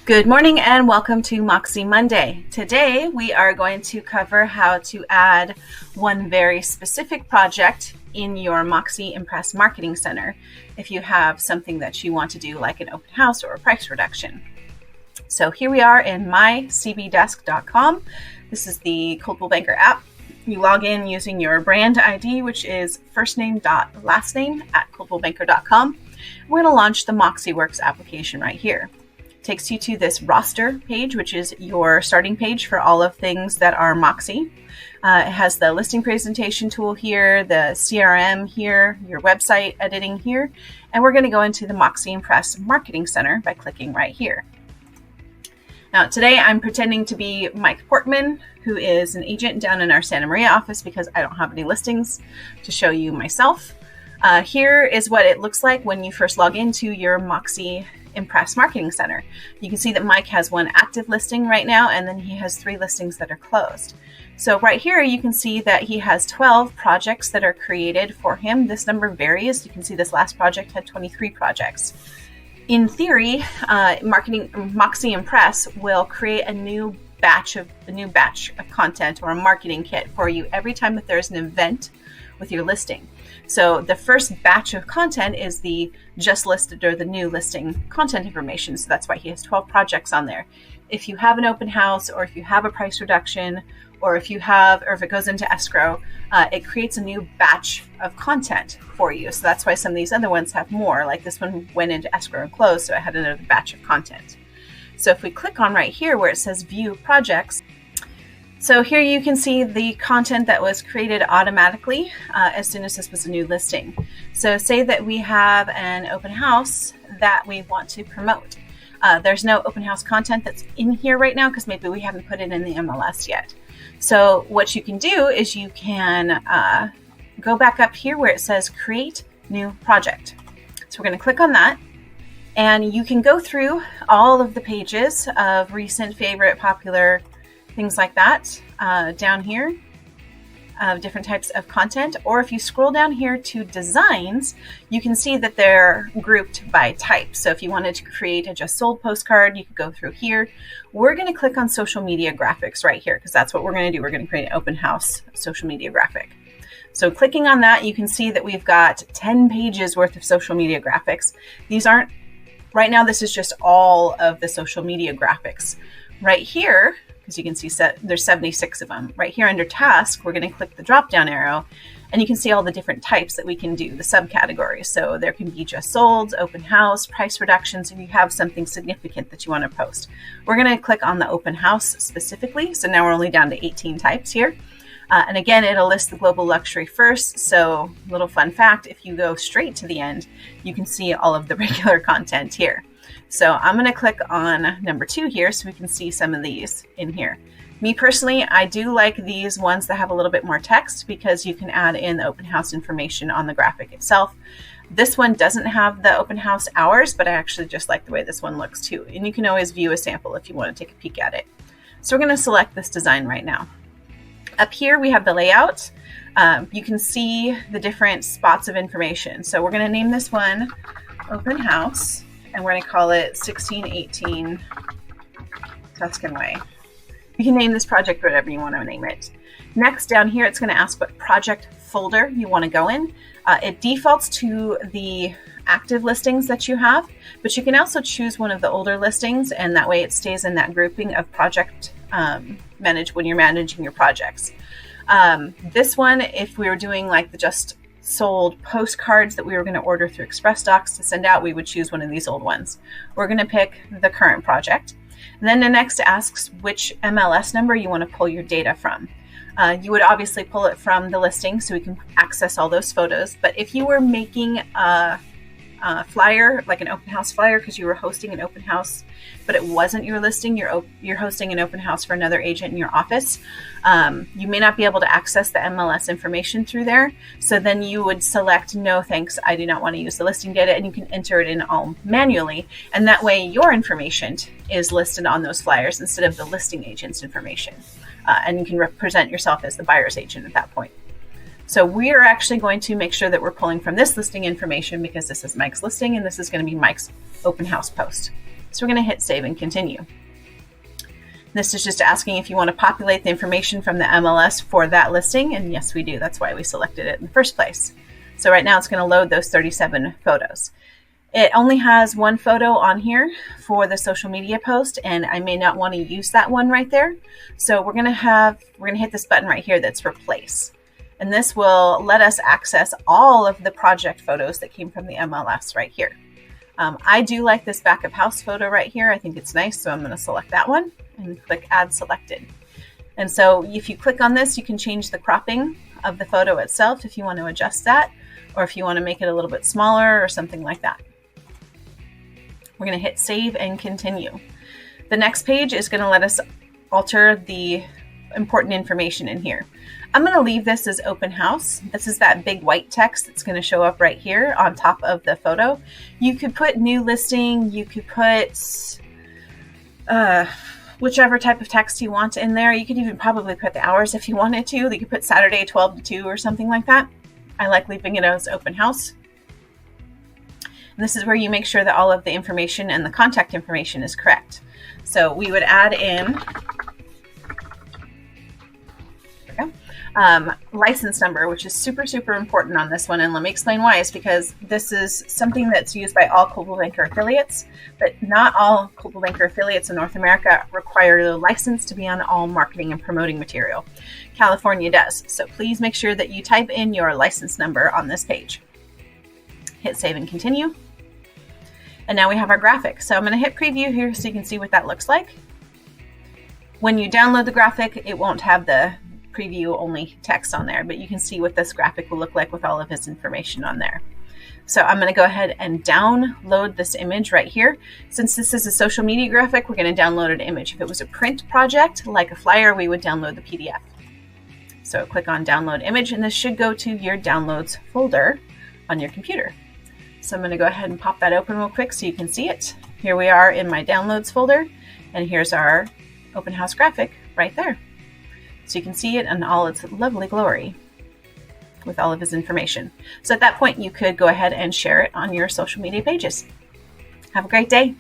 Good morning and welcome to Moxi Monday. Today we are going to cover how to add one very specific project in your Moxi Impress Marketing Center if you have something that you want to do like an open house or a price reduction. So here we are in mycbdesk.com. This is the Coldwell Banker app. You log in using your brand ID, which is firstname.lastname@coldwellbanker.com. We're going to launch the MoxiWorks application right here. Takes you to this roster page, which is your starting page for all of things that are Moxi. It has the listing presentation tool here, the CRM here, your website editing here, and we're going to go into the Moxi Impress Marketing Center by clicking right here. Now today I'm pretending to be Mike Portman, who is an agent down in our Santa Maria office because I don't have any listings to show you myself. Here is what it looks like when you first log into your Moxi Impress Marketing Center. You can see that Mike has one active listing right now, and then he has 3 listings that are closed. So right here you can see that he has 12 projects that are created for him. This number varies. You can see this last project had 23 projects. In theory, Moxi Impress will create a new batch of content or a marketing kit for you every time that there's an event with your listing. So the first batch of content is the just listed or the new listing content information. So that's why he has 12 projects on there. If you have an open house, or if you have a price reduction, or if it goes into escrow, it creates a new batch of content for you. So that's why some of these other ones have more, like this one went into escrow and closed, so it had another batch of content. So if we click on right here where it says view projects, so here you can see the content that was created automatically as soon as this was a new listing. So say that we have an open house that we want to promote. There's no open house content that's in here right now because maybe we haven't put it in the MLS yet. So what you can do is you can go back up here where it says create new project. So we're going to click on that. And you can go through all of the pages of recent, favorite, popular, things like that down here, different types of content. Or if you scroll down here to designs, you can see that they're grouped by type. So if you wanted to create a just sold postcard, you could go through here. We're going to click on social media graphics right here because that's what we're going to do. We're going to create an open house social media graphic. So clicking on that, you can see that we've got 10 pages worth of social media graphics. These aren't, right now this is just all of the social media graphics. Right here, as you can see, there's 76 of them. Right here under task, we're going to click the drop down arrow and you can see all the different types that we can do, the subcategories. So there can be just sold, open house, price reductions, if you have something significant that you want to post. We're going to click on the open house specifically. So now we're only down to 18 types here. And again, it'll list the global luxury first. So little fun fact, if you go straight to the end, you can see all of the regular content here. So I'm going to click on number 2 here so we can see some of these in here. Me personally, I do like these ones that have a little bit more text because you can add in the open house information on the graphic itself. This one doesn't have the open house hours, but I actually just like the way this one looks too. And you can always view a sample if you want to take a peek at it. So we're going to select this design right now. Up here we have the layout. You can see the different spots of information. So we're going to name this one open house. And we're going to call it 1618 Tuscan Way. You can name this project whatever you want to name it. Next, down here, it's going to ask what project folder you want to go in. It defaults to the active listings that you have, but you can also choose one of the older listings, and that way it stays in that grouping of project manage when you're managing your projects. This one, if we were doing like the just sold postcards that we were going to order through Express Docs to send out, we would choose one of these old ones. We're going to pick the current project. And then the next asks which MLS number you want to pull your data from. You would obviously pull it from the listing so we can access all those photos. But if you were making a flyer, like an open house flyer, because you were hosting an open house, but it wasn't your listing, you're hosting an open house for another agent in your office, you may not be able to access the MLS information through there. So then you would select, no thanks, I do not want to use the listing data, and you can enter it in all manually. And that way your information is listed on those flyers instead of the listing agent's information. And you can represent yourself as the buyer's agent at that point. So we are actually going to make sure that we're pulling from this listing information because this is Mike's listing and this is going to be Mike's open house post. So we're going to hit save and continue. This is just asking if you want to populate the information from the MLS for that listing. And yes, we do. That's why we selected it in the first place. So right now it's going to load those 37 photos. It only has one photo on here for the social media post, and I may not want to use that one right there. So we're going to hit this button right here that's replace. And this will let us access all of the project photos that came from the MLS right here. I do like this backup house photo right here. I think it's nice, so I'm going to select that one and click Add Selected. And so if you click on this, you can change the cropping of the photo itself if you want to adjust that, or if you want to make it a little bit smaller or something like that. We're going to hit Save and Continue. The next page is going to let us alter the important information in here. I'm going to leave this as open house. This is that big white text that's going to show up right here on top of the photo. You could put new listing. You could put whichever type of text you want in there. You could even probably put the hours if you wanted to. You could put Saturday 12 to 2 or something like that. I like leaving it as open house. And this is where you make sure that all of the information and the contact information is correct. So we would add in license number, which is super, super important on this one. And let me explain why. It's because this is something that's used by all Coldwell Banker affiliates, but not all Coldwell Banker affiliates in North America require the license to be on all marketing and promoting material. California does. So please make sure that you type in your license number on this page. Hit Save and Continue. And now we have our graphic. So I'm going to hit preview here so you can see what that looks like. When you download the graphic, it won't have the preview only text on there, but you can see what this graphic will look like with all of his information on there. So I'm going to go ahead and download this image right here. Since this is a social media graphic, we're going to download an image. If it was a print project, like a flyer, we would download the PDF. So click on Download Image, and this should go to your Downloads folder on your computer. So I'm going to go ahead and pop that open real quick so you can see it. Here we are in my Downloads folder, and here's our open house graphic right there. So you can see it in all its lovely glory with all of his information. So at that point, you could go ahead and share it on your social media pages. Have a great day.